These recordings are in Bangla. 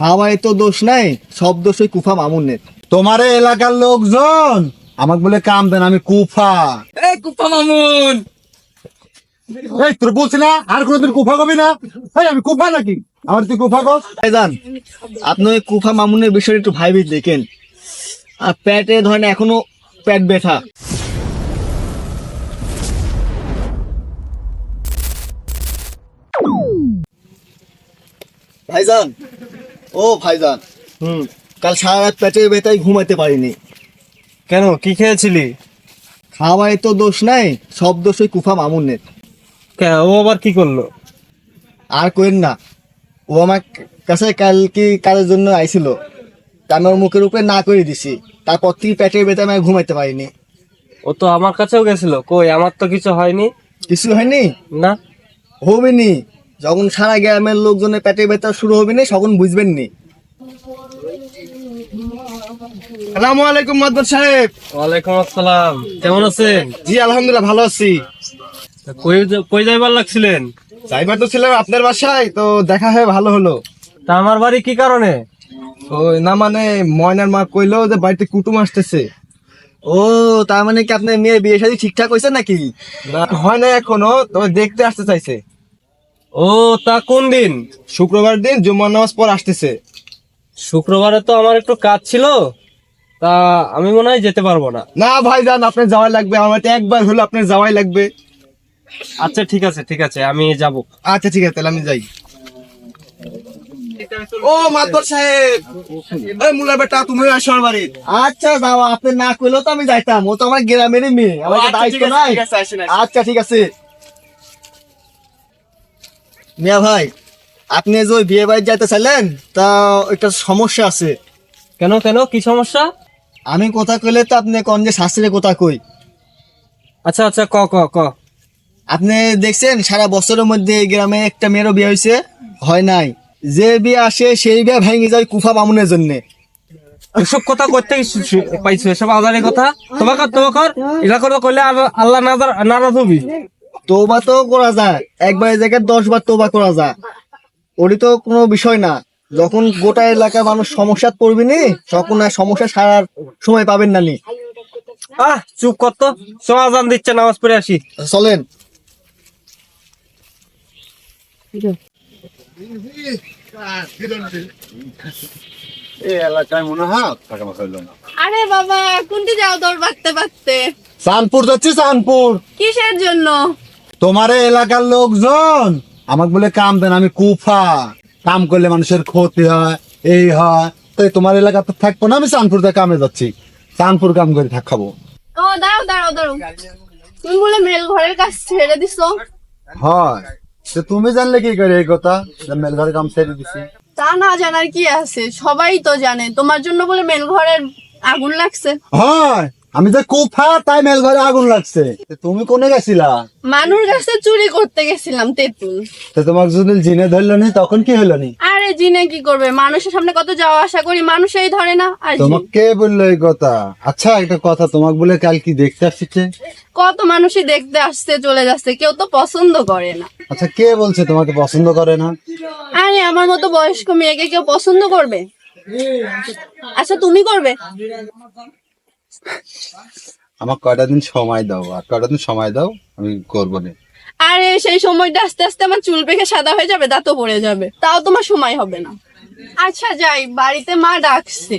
খাওয়াই তো দোষ নাই, সব দোষ ওই কুফা মামুনের। তোমার এই এলাকার লোকজন আমাকে বলে কাম দেন, আমি কুফা। এই কুফা মামুন, এই তোর বলছি না আর কোনোদিন কুফা কবি না। এই আমি কুফা নাকি? আমার তুই কুফা কস। ভাইজান, আপনি ওই কুফা মামুনের বিষয়ে একটু ভাইবে দেখেন। আর পেটে ধরেন এখনো পেট ব্যথা। ভাইজান, ও ভাইজান, কাল সারা রাত পেটের ব্যথায় ঘুমাতে পারিনি। কেন, কি খেয়েছিলি? খাওয়াই তো দোষ নাই, সব দোষ ওই কুফা মামুনের। কেন, ও আবার কি করলো? আর কইন না, ও আমার কাছে কালকে কাজের জন্য আইছিল, তা আমি ওর মুখের উপরে না করে দিছি। তারপর থেকে পেটের ব্যথা আমি আর ঘুমাইতে পারিনি। ও তো আমার কাছেও গেছিল, কই আমার তো কিছু হয়নি। কিছু হয়নি? না। হবে নি, যখন সারা গ্রামের লোকজনের পেটের ব্যথা শুরু হবে নি তখন বুঝবেন নি। আসসালামু আলাইকুম মাদবর সাহেব। ওয়ালাইকুম আসসালাম, কেমন আছেন? জি আলহামদুলিল্লাহ ভালো আছি। কই কই যাইবার লাগছিলেন? যাইবার তো ছিলাম আপনার বাসায়, তো দেখা হয়ে ভালো হলো। তা আমার বাড়ি কি কারণে? ও না, মানে ময়নার মা কইলো যে বাড়িতে কুটুম আসতেছে। ও তার মানে কি আপনার মেয়ে বিয়ে শাদী ঠিকঠাক হয়েছে নাকি? না হয় না এখনো, তবে দেখতে আসতে চাইছে। ও তা কোন দিন? শুক্রবার দিন জুম্মার নামাজ পর আসতেছে। শুক্রবারে তো আমার একটু কাজ ছিল, তা আমি মনে হয় যেতে পারবো না। না ভাইজান, আপনার যাওয়াই লাগবে, আমার বাড়িতে একবার হলো আপনার যাওয়াই লাগবে। আচ্ছা ঠিক আছে ঠিক আছে, আমি যাব। আচ্ছা ঠিক আছে, তাহলে আমি যাই। ও মাতবর সাহেব, এই মুলার বেটা তুমি আসো আমার বাড়ি। আচ্ছা যাও, আপনি না কইলেও তো আমি যাইতাম, ও তো আমার গ্রামেরই মেয়ে, আমার তো দায়িত্ব নাই। আচ্ছা ঠিক আছে। মিয়া ভাই, আপনি যে ওই বিয়ে বাড়ি যাইতে চাইলেন, তা একটা সমস্যা আছে। কেন কেন, কি সমস্যা? আমি কথা কইলে তো আপনি কোন যে শাস্ত্রে কথা কই। আচ্ছা আচ্ছা, ক ক ক। আপনি দেখছেন সারা বছরের মধ্যে এই গ্রামে একটা মেয়েরও বিয়ে হয়েছে? হয় নাই। যে বিয়ে আসে সেই বিয়ে ভেঙে যায় কুফা বামুনের জন্য। এসব কথা করতে পাইছো, এসব আদারি কথা। তোমাকে এটা করে করলে আল্লাহ নারাজ হবি। তোবা তো করা যায়, একবার জায়গায় 10 বার তোবা করা যায়, ওরই তো কোনো বিষয় না। যখন গোটা এলাকার মানুষ সমস্যা পড়বি নি, তখন আর সমস্যা সারার সময় পাবেন না নি। চুপ কর তো, আজান দিচ্ছে, নামাজ পড়ে আসি। চলেন। এই এলাকায় মনে হয় টাকা মাখা হইলো না। আরে বাবা, কোনটি যাও দৌড় বাঁকতে বাঁকতে? চাঁদপুর যাচ্ছি, চাঁদপুর। কিসের জন্য? তোমার এই এলাকার লোকজন আমাকে বলে কাম দেন, আমি কুফা। কাম করলে মানুষের ক্ষতি হয়, এই হয়। তাই তোমার এলাকাতে থাকবো না, আমি চাঁদপুর থেকে কামে যাচ্ছি। চাঁদপুর কাম করে খাবো। ও দাঁড়াও দাঁড়াও দাঁড়াও, তুমি বলে মেল ঘরের কাজ ছেড়ে দিছো? হয়, তো তুমি জানলে কি করে এই কথা যে মেল ঘরে কাম ছেড়ে দিছি? তা না জানার কি আছে, সবাই তো জানে তোমার জন্য বলে মেল ঘরের আগুন লাগছে। হয়, আমি যে কুফা তাই মেল ঘরে আগুন লাগছে। তো তুমি কোনে গেছিলা? মানুষ কাছে চুরি করতে গেছিলাম তেঁতুল। তো তোমাকে যদি জিনে ধরলো নি তখন কি হলো নি? আরে জিনে কি করবে, মানুষের সামনে কত যাওয়া আসা করি, মানুষই ধরে না। আর জিন। তোমাকে কে বললো এই কথা? আচ্ছা একটা কথা, তোমাকে বলে কাল কি দেখতে আসছে? কত মানুষই দেখতে আসছে চলে যাচ্ছে, কেউ তো পছন্দ করে না। আচ্ছা কে বলছে তোমাকে পছন্দ করে না? আরে আমার মতো বয়স্ক মেয়েকে কেউ পছন্দ করবে? আচ্ছা তুমি করবে? আমার কয়টা দিন সময় দাও, আর কয়টা দিন সময় দাও, আমি করবো না। আরে সেই সময়টা আস্তে আস্তে আমার চুল পেকে সাদা হয়ে যাবে, দাঁতও পড়ে যাবে, তাও তোমার সময় হবে না। আচ্ছা যাই, বাড়িতে মা ডাকছে,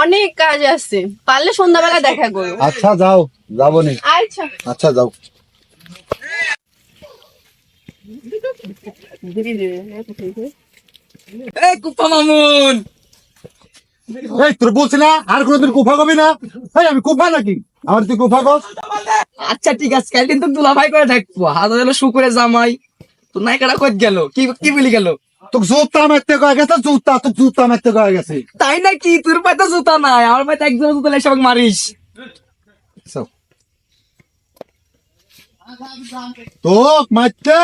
অনেক কাজ আছে, পারলে সন্ধ্যাবেলা দেখা করো। আচ্ছা যাও, যাবো নি। আচ্ছা। আচ্ছা যাও। এই কুফা মামুন, এই তোর বলছি না আর কোনোদিন কুফা কবি না। এই আমি কুফা নাকি? আমার তুই কুফা কস। আচ্ছা ঠিক আছে, কাল কিন্তু দুলা ভাই করে থাকবো, হাজার হলো শুকুরে জামাই। তো নায়িকাটা কই গেল, কি কি বলি গেল? তোকে জুতা মারতে কয়ে গেছে, তোকে জুতা মারতে কয়ে গেছে। তাই নাকি? তোর পায়ে জুতা নাই, আমার পায়ে একজন জুতা লাই সবাই মারিস। তোক মারতে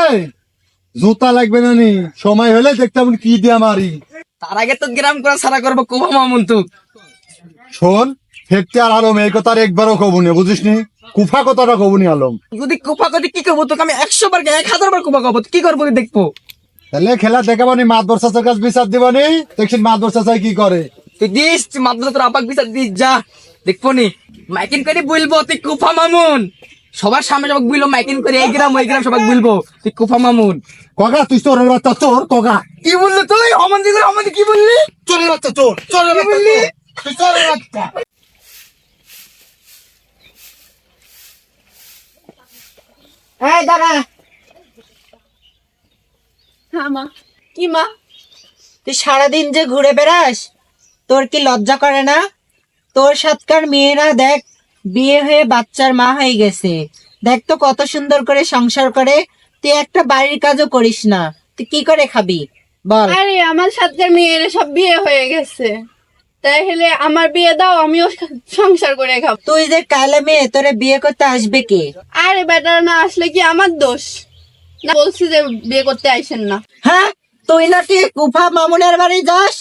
জুতা লাগবে না নি, সময় হলে দেখতাম কি দিয়া মারি। তার আগে তো গ্রাম করা সারা করবো কুফা মামুন। তো শোন, ফেরতে আর আলম এই কথা একবারও কবু নি, বুঝিস নি? কুফা কথাটা কবু নি আলম। যদি কুফা করি কি করবো, তোকে আমি 100 বার 1000 বার কুফা করবো, কি করবো তুই দেখবো। তাহলে খেলা দেখাবানি, মাতবর চাচার কাছে বিচার দিবানি, দেখছেন মাতবর চাচাই কি করে। তুই দিস মাদ্র তোর আপাক বিচার দিস যা, দেখবো নি মাইকিন করে বলবো তুই কুফা মামুন, সবার সামনে সবাই বলবো মাইকিন করে এই গ্রাম ওই গ্রাম সবাই বলবো তুই কুফা মামুন। কগা তুই চোরের বাচ্চা, চোর কগা। কি বললি তুই অমন দিকে কি বললি? চোরের বাচ্চা, চোর, চোরের বাচ্চা, বললি? তুই চোরের বাচ্চা। এই দাঁড়া, হ্যাঁ মা। কি মা? তুই সারাদিন যে ঘুরে বেড়াস, তোর কি লজ্জা করে না? তোর সাতকার মেয়েরা দেখ বিয়ে হয়ে বাচ্চার মা হয়ে গেছে, দেখ তো কত সুন্দর করে সংসার করে। তুই একটা বাড়ির কাজও করিস না, তুই কি করে খাবি বল? আরে আমার সাতকার মেয়ের সব বিয়ে হয়ে গেছে, তাহলে আমার বিয়ে দাও, আমিও সংসার করে খাবো। তুই যে কালা মেয়ে, তোরে বিয়ে করতে আসবে কে? আরে বেটা না আসলে কি আমার দোষ? না বলছি যে বিয়ে করতে আইসেন না। হ্যাঁ, তুই নাকি কুফা মামুনের বাড়ি যাস?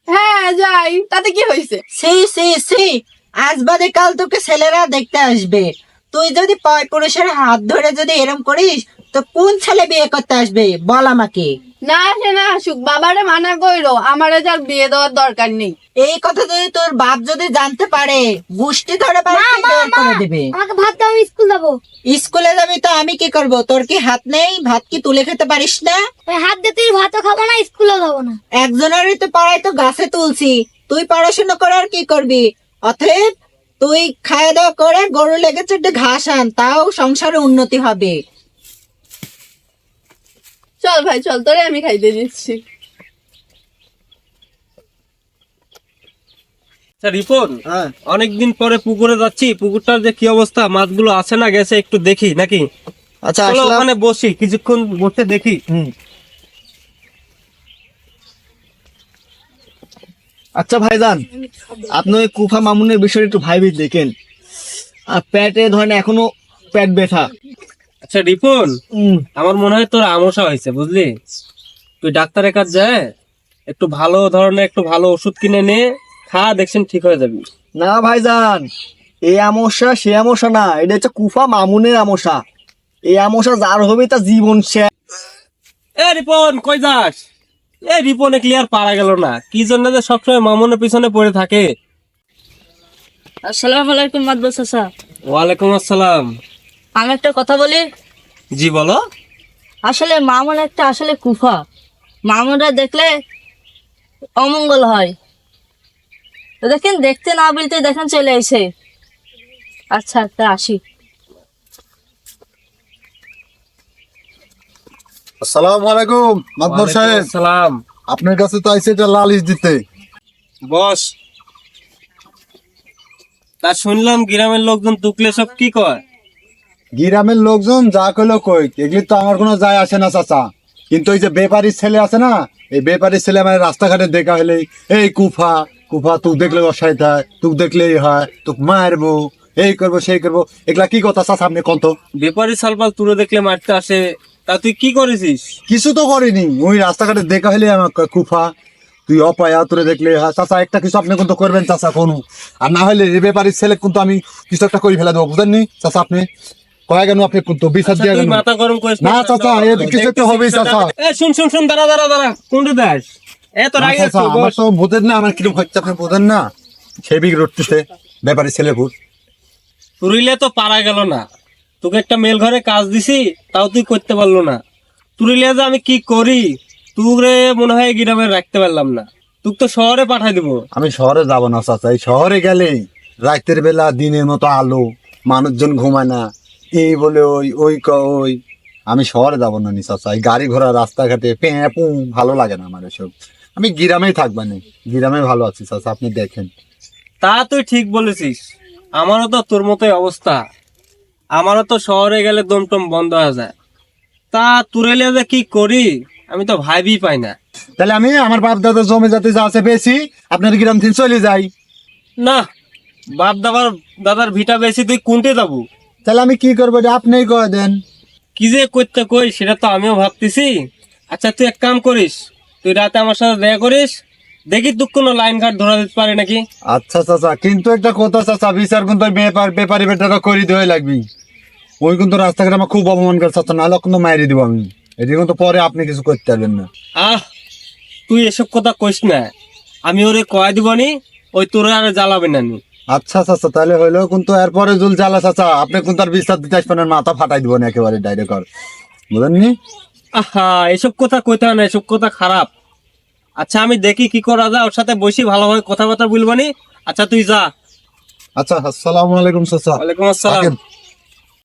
হ্যাঁ যাই, তাতে কি হয়েছে? সি সি সি, আজ বাদে কাল তোকে ছেলেরা দেখতে আসবে। তুই যদি পয় পুরুষের হাত ধরে যদি এরম করিস, তো কোন ছেলে বিয়ে করতে আসবে বল আমাকে? না আসে না আসুক, বাবারে মানা কইরো, আমারে যার বিয়ে দেওয়ার দরকার নেই। এই কথা যদি তোর বাপ যদি জানতে পারে, গুষ্টি ধরে বাড়ি থেকে বের করে দেবে। আমাকে ভাত দাও, আমি স্কুল যাবো। স্কুলে যাবি তো আমি কি করব? তোর কি হাত নেই? ভাত কি তুলে খেতে পারিস না? ওই হাত দিয়ে তুই ভাতও খাবো না, স্কুলেও যাবো না। একজনেরই তো পড়াই তো গাছে তুলছি, তুই পড়াশোনা করে আর কি করবি? অতএব তুই খাওয়া দাওয়া করে গরু লেগেছে একটু ঘাস আন, তাও সংসারে উন্নতি হবে। চল ভাই চল, তোরে আমি খাইতে দিচ্ছি। আচ্ছা রিপন, হ্যাঁ অনেকদিন পরে পুকুরে যাচ্ছি, পুকুরটার যে কি অবস্থা, মাছগুলো আছে না গেছে একটু দেখি নাকি? আচ্ছা চলো আসলাম। ওখানে বসি, কিছুক্ষণ বসে দেখি। আচ্ছা ভাইজান, আপনি ওই কুফা মামুনের বিষয়টা একটু ভাইবি দেখেন। আর পেটে ধরেন এখনো পেট ব্যথা। আচ্ছা রিপন, আমার মনে হয় তোর আমসা হয়েছে বুঝলি, তুই ডাক্তারের কাছে যায় একটু ভালো ধরনের একটু ভালো ওষুধ কিনে নে, খা, দেখছেন ঠিক হয়ে যাবি। না ভাইজান, এই আমসা সে আমসা না, এটা হচ্ছে কুফা মামুনের আমসা। এই আমসা যার হবে তার জীবন শেষ। এ রিপন কই যাস? এ রিপনে ক্লিয়ার পারা গেল না, কি জন্য যে সবসময় মামুনের পিছনে পড়ে থাকে। আসসালামু আলাইকুম মাদবর চাচা। ওয়ালাইকুম আসসালাম। আমি একটা কথা বলি, জি বলো। আসলে মামুন একটা আসলে কুফা, মামুনরা দেখলে অমঙ্গল হয়। তো দেখেন দেখতে না বলতে দেখেন চলে এসে। আচ্ছা তা আসি। আসসালামু আলাইকুম মাতবর সাহেব, সালাম। আপনার কাছে তো আইছে এটা লালিশ দিতে। বস, তা শুনলাম গ্রামের লোকজন তুকলে সব কি কয়? গ্রামের লোকজন যা কইলো কই, এগুলি তো আমার কোনো যায় আসে না চাচা। কিন্তু ওই যে বেপারির ছেলে আছে না, এই বেপারির ছেলে আমার রাস্তাঘাটে দেখা হলে এই কুফা কুফা, তুক দেখলে অসাইত হয়, তুক দেখলেই হয়, তুক মারবো, এই করবো সেই করবো। এগুলা কি কথা চাচা আপনি কত? ব্যাপারী সালপাল তুলে দেখলে মারতে আসে, তা তুই কি করেছিস? কিছু তো করিনি, ওই রাস্তাঘাটে দেখা হলে আমার কয়, কুফা তুই অপায়া, তোরে দেখলে হয়। চাচা একটা কিছু আপনি কিন্তু করবেন চাচা কোনো, আর না হলে এই বেপারির ছেলে কিন্তু আমি কিছু একটা করে ফেলে দেবো, বুঝেননি চাচা? আপনি কয়ে গেল আপনি কিন্তু বিচার দিয়ে তুই গেল মাথা গরম করিস না চাচা, এর কিছু একটা হবেই চাচা। এ শুন শুন শুন, দাঁড়া দাঁড়া দাঁড়া, কোনটা দাস? এত না রাগে চাচা, আমার তো বোঝেন না, আমার কিরকম হচ্ছে আপনি বোঝেন না। সেই বিগ রটতেছে বেপারির ছেলে ভূত। তুরিলে তো পারা গেল না, তোকে একটা মেল ঘরে কাজ দিছি, তাও তুই করতে পারলো না। তুরিলে যে আমি কি করি, তুরে মনে হয় গ্রামে রাখতে পারলাম না, তুই তো শহরে পাঠাই দিব। আমি শহরে যাব না চাচা, এই শহরে গেলে রাতের বেলা দিনের মতো আলো, মানুষজন ঘুমায় না, এই বলে ওই ওই ওই। আমি শহরে যাব না নি চাচা, এই গাড়ি ঘোড়া রাস্তাঘাটে পেঁপু ভালো লাগে না আমার এসব। আমি গ্রামেই থাকবানি, গ্রামে ভালো আছি চাচা, আপনি দেখেন। তা তুই ঠিক বলেছিস, আমারও তো তোর মতোই অবস্থা, আমারও তো শহরে গেলে দমটম বন্ধ হয়ে যায়। তা তুরেলে যে কি করি আমি তো ভাবই পাই না। তাহলে আমি আমার বাপ দাদার জমি জাতি যা আছে বেশি, আপনার গ্রাম থেকে চলে যাই। না, বাপ দাদার ভিটা বেশি, তুই কোনটে যাবো? তাহলে আমি কি করবো এটা আপনিই কয়ে দেন। কি যে করতে কই সেটা তো আমিও ভাবতেছি। আচ্ছা তুই এক কাম করিস, তুই রাতে আমার সাথে দেখা করিস, দেখি তুই কোনো লাইন ঘাট ধরা দিতে পারে নাকি। আচ্ছা চাচা, কিন্তু একটা কথা চাচা, বিচার কিন্তু ওই বেপারি বেটারা করে দেওয়াই লাগবি। ওই কিন্তু রাস্তাঘাটে আমার খুব অপমান করে চাচা, নাহলে কিন্তু মাইরে দিব আমি। এটি কিন্তু পরে আপনি কিছু করতে পারবেন না। আহ তুই এসব কথা কইস না, আমি ওরে কয়া দিবনি, ওই তোরে আর জ্বালাবে না নি। আচ্ছা চাচা তাহলে হইলো, কিন্তু এরপরে জুল জ্বালা চাচা আপনি কিন্তু আর বিচার দিতে আসবেন না, মাথা ফাটাই দিব না একেবারে ডাইরেক্ট আর, বুঝলেননি? আহা এসব কথা কইতে হয় না, এসব কথা খারাপ। আচ্ছা আমি দেখি কি করা যায়, ওর সাথে বসি ভালোভাবে কথাবার্তা বলবানি। আচ্ছা তুই যা। আচ্ছা আসসালামু আলাইকুম চাচা। ওয়ালাইকুম আসসালাম। থাকেন।